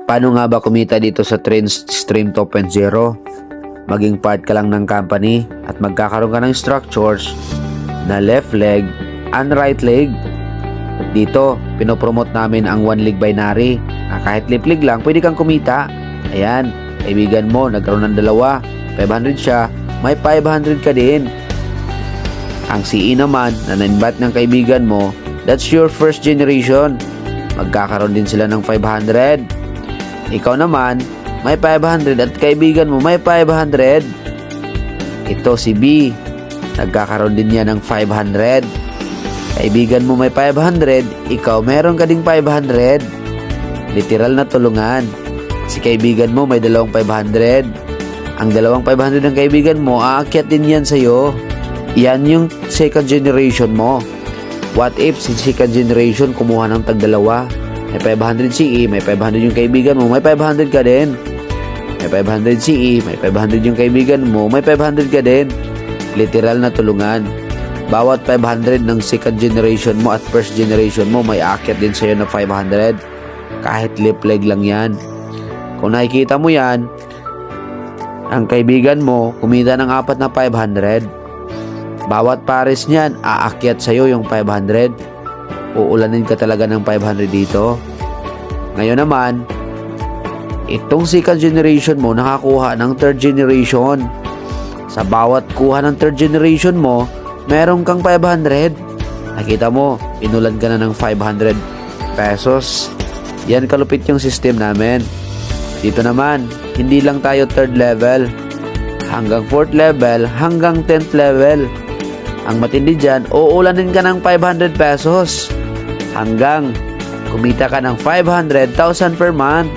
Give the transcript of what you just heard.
Paano nga ba kumita dito sa Stream 2.0? Maging part ka lang ng company at magkakaroon ka ng structures na left leg and right leg. Dito, pinopromote namin ang 1 leg binary na kahit lip leg lang, pwede kang kumita. Ayan, kaibigan mo, nagkaroon ng dalawa, 500 siya, may 500 ka din. Ang CE naman na na-invite ng kaibigan mo, that's your first generation. Magkakaroon din sila ng 500. Ikaw naman, may 500 at kaibigan mo may 500. Ito si B, nagkakaroon din niya ng 500. Kaibigan mo may 500, ikaw meron ka ding 500. Literal na tulungan. Si kaibigan mo may dalawang 500. Ang dalawang 500 ng kaibigan mo, aakyat din yan sa'yo. Yan yung second generation mo. What if si second generation kumuha ng tagdalawa? May 500 CE, may 500 yung kaibigan mo, may 500 ka din. May 500 CE, may 500 yung kaibigan mo, may 500 ka din. Literal na tulungan. Bawat 500 ng second generation mo at first generation mo, may aakyat din sa'yo na 500. Kahit lip leg lang yan. Kung nakikita mo yan, ang kaibigan mo, kumita ng 4 na 500. Bawat pares niyan, aakyat sa'yo yung 500. Uulanin ka talaga ng 500 dito. Ngayon naman, itong second generation mo nakakuha ng third generation. Sa bawat kuha ng third generation mo, meron kang 500. Nakita mo, inulan ka na ng 500 pesos. Yan kalupit yung system namin. Dito naman, hindi lang tayo third level. Hanggang 4th level, hanggang 10th level. Ang matindi dyan, uulanin ka ng 500 pesos. Hanggang kumita ka ng 500,000 per month.